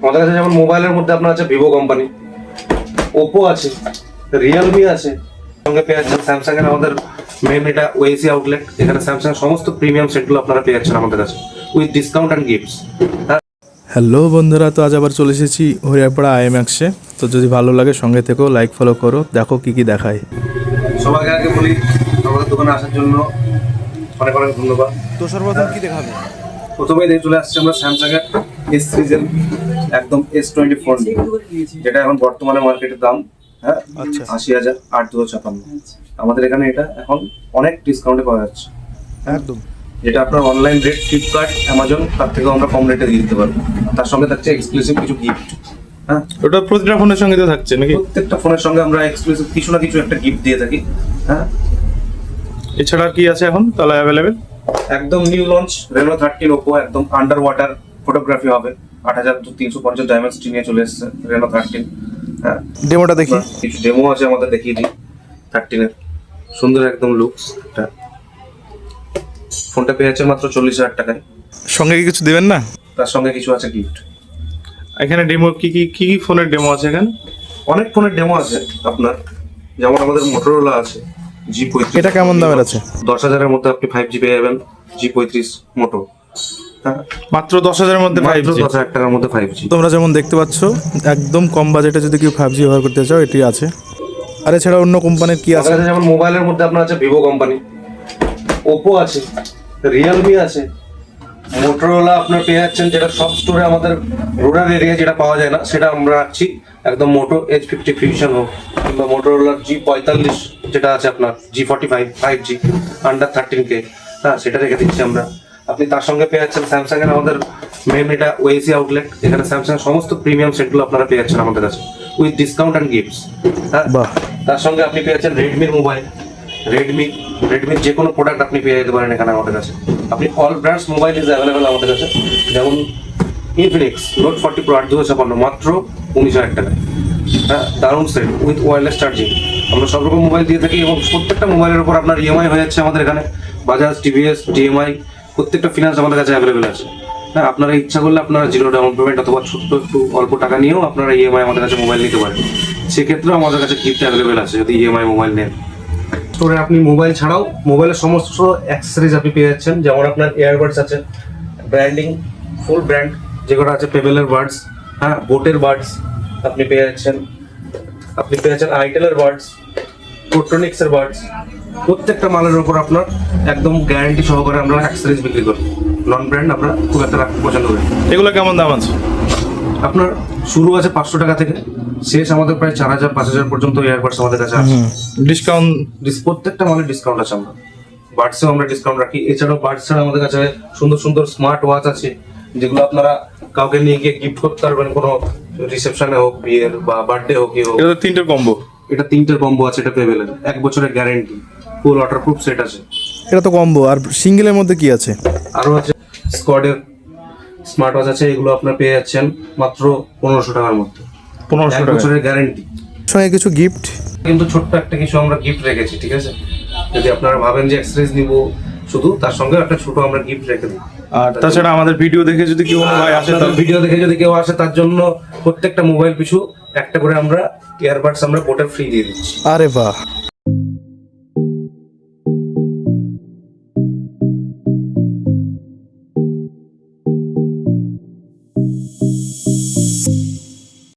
আমাদের কাছে যেমন মোবাইলের মধ্যে আপনার আছে ভিভো কোম্পানি, ওপো আছে, রিয়েলমি আছে, সঙ্গে পেয়ে যাচ্ছেন স্যামসাং এর আমাদের মেন এটা ওএসি আউটলেট। এখানে স্যামসাং সমস্ত প্রিমিয়াম সেটগুলো আপনারা পেয়ে যাচ্ছেন আমাদের কাছে with discount and gifts. Hello বন্ধুরা, তো আজ আবার চলে এসেছি হরিয়ারপাড়া আইএমএক্সে। তো যদি ভালো লাগে সঙ্গে থেকেও লাইক ফলো করো, দেখো কি কি দেখায়। সবাইকে আগে বলি আমাদের দোকানে আসার জন্য অনেক অনেক ধন্যবাদ। তো সর্বপ্রথম কি দেখাবে? প্রথমেই দেখে চলে আসছে আমরা স্যামসাং এর এস সিরিজের একদম S24, যেটা এখন বর্তমানে মার্কেটের দাম হ্যাঁ আচ্ছা 80,000 আমাদের এখানে এটা এখন অনেক ডিসকাউন্টে পাওয়া যাচ্ছে একদম, যেটা আপনার অনলাইন রেট ফ্লিপকার্ট অ্যামাজন তার থেকেও আমরা কম রেটে দিয়ে দিতে পারবো। তার সঙ্গে থাকছে এক্সক্লুসিভ কিছু গিফট। হ্যাঁ, ওটা প্রতিটা ফোনের সঙ্গে তো থাকছে নাকি? প্রত্যেকটা ফোনের সঙ্গে আমরা এক্সক্লুসিভ কিছু না কিছু একটা গিফট দিয়ে থাকি। হ্যাঁ, এছাড়া আর কি আছে এখন তাহলে অ্যাভেলেবেল? একদম নিউ লঞ্চ রেনো 13 ওপো, একদম আন্ডার ওয়াটার ফটোগ্রাফি হবে। 8,350 ডায়মন্ডস নিয়ে চলে এসেছে রেনো 13। হ্যাঁ, ডেমোটা দেখি। কিছু ডেমো আছে আমাদের, দেখিয়ে দিই 13 এর। সুন্দর একদম লুকস। ফোনটা পেয়ে যাচ্ছে মাত্র 40,000 টাকায়। সঙ্গে কি কিছু দেবেন না? তার সঙ্গে কিছু আছে গিফট। এখানে ডেমো কি কি কি কি ফোনের ডেমো আছে এখানে? অনেক ফোনের ডেমো আছে আপনার, যেমন আমাদের মোটরোলা আছে G35। এটা কেমন দামের আছে? 10,000 এর মধ্যে আপনি 5G পেয়ে যাবেন G35 মোটো। হ্যাঁ, মাত্র 10,000-এর মধ্যে 5G। 10,000 টাকার মধ্যে 5G। তোমরা যেমন দেখতে পাচ্ছ একদম কম বাজেটে যদি কেউ 5G ব্যবহার করতে চাও এটি আছে। আর এছাড়া অন্য কোম্পানির কি আছে? আমাদের কাছে যেমন মোবাইলের মধ্যে আপনার আছে ভিভো কোম্পানি, ওপো আছে, রিয়েলমি আছে, মোটরোলা আপনার পেয়ে যাচ্ছেন, যেটা সব স্টোরে আমাদের রুরাল এরিয়া যেটা পাওয়া যায় না সেটা আমরা রাখছি। একদম মোটো H50 ফিউশন হোক কিংবা মোটরোলার G45 যেটা আছে আপনার G45 5G আন্ডার 13K, হ্যাঁ সেটা রেখে দিচ্ছি আমরা। আপনি তার সঙ্গে পেয়ে যাচ্ছেন স্যামসাং এর আমাদের মেন এটা ওএসি আউটলেট। এখানে স্যামসাং সমস্ত প্রিমিয়াম সেটগুলো আপনারা পেয়ে যাচ্ছেন আমাদের কাছে উইথ ডিসকাউন্ট অ্যান্ড গিফটস। হ্যাঁ, বাহ। তার সঙ্গে আপনি পেয়ে যাচ্ছেন রেডমির মোবাইল, রেডমির যে কোনো প্রোডাক্ট আপনি পেয়ে যেতে পারেন এখানে আমাদের কাছে। আপনি all brands mobile is available আমাদের কাছে, যেমন ইনফিনিক্স নোট 40 প্রো 8,256 মাত্র 19,000 টাকায়। হ্যাঁ, দারুণ সেট উইথ ওয়্যারলেস চার্জিং। আমরা সব রকম মোবাইল দিয়ে থাকি এবং প্রত্যেকটা মোবাইলের উপর আপনার ইএমআই হয়ে যাচ্ছে আমাদের এখানে। বাজাজ, টিভিএস, ডিএমআই প্রত্যেকটা ফিনান্স আমাদের কাছে অ্যাভেলেবেল আছে। হ্যাঁ, আপনারা ইচ্ছা করলে আপনারা জিরো ডাউন পেমেন্ট অথবা ছোট্ট একটু অল্প টাকা নিয়েও আপনারা ইএমআই আমাদের কাছে মোবাইল নিতে পারেন। সেক্ষেত্রেও আমাদের কাছে গিফট অ্যাভেলেবেল আছে যদি ইএমআই মোবাইল নেন। স্টোরে আপনি মোবাইল ছাড়াও মোবাইলের সমস্ত অ্যাক্সেসরিজ আপনি পেয়ে যাচ্ছেন, যেমন আপনার ইয়ারবাডস আছে, ব্র্যান্ডিং ফুল ব্র্যান্ড যেগুলো আছে, পেবেলের বাডস, হ্যাঁ বোটের বাডস আপনি পেয়ে যাচ্ছেন, আইটেলের বাডস, প্রোট্রনিক্সের বাডস। প্রত্যেকটা মালের উপর আপনার একদম গ্যারান্টি সহকারে আমরা অ্যাক্সেসরিজ বিক্রি করি। নন ব্র্যান্ড আমরা খুব একটা রাখতে পছন্দ করি। এগুলো কেমন দাম আছে? আপনার শুরু আছে 500 টাকা থেকে, শেষ আমাদের প্রায় 4,000 5,000 পর্যন্ত ইয়ারবাডস আমাদের কাছে আছে। ডিসকাউন্ট? প্রত্যেকটা মালের ডিসকাউন্ট আছে, আমরা বাডসেও আমরা ডিসকাউন্ট রাখি। এছাড়াও বাডস ছাড়া আমাদের কাছে সুন্দর সুন্দর স্মার্ট ওয়াচ আছে, যেগুলো আপনারা কাউকে নিয়ে গিয়ে গিফট করতে পারবেন, কোনো রিসেপশনে হোক, বিয়ের বা বার্থডে হোক, কি হোক। এটা তো 3টের কম্বো? এটা 3টের কম্বো আছে, এটা পেবেলের 1 বছরের গ্যারেন্টি, ফুল ওয়াটারপ্রুফ সেট আছে। এটা তো কম্বো। আর সিঙ্গেলের মধ্যে কি আছে? আরও আছে স্কোয়াডের স্মার্ট ওয়াচ আছে, এগুলো আপনার পেয়ে যাচ্ছেন মাত্র 1,500 টাকার মধ্যে, 1,500 1 টাকা। বছরের গ্যারেন্টি। সঙ্গে কিছু গিফট কিন্তু ছোট্ট একটা কিছু আমরা গিফট রেখেছি, ঠিক আছে? যদি আপনারা ভাবেন যে অ্যাক্সেসরিজ নিব শুধু, তার সঙ্গে একটা ছোট আমরা গিফট রেখে দিই। আর তাছাড়া আমাদের ভিডিও দেখে যদি কেউ ভাই আসে, আপনাদের ভিডিও দেখে যদি কেউ আসে, তার জন্য প্রত্যেকটা মোবাইল পিছু একটা করে আমরা ইয়ারবাডস আমরা বোটের ফ্রি দিয়ে দিচ্ছি। আরে বাহ।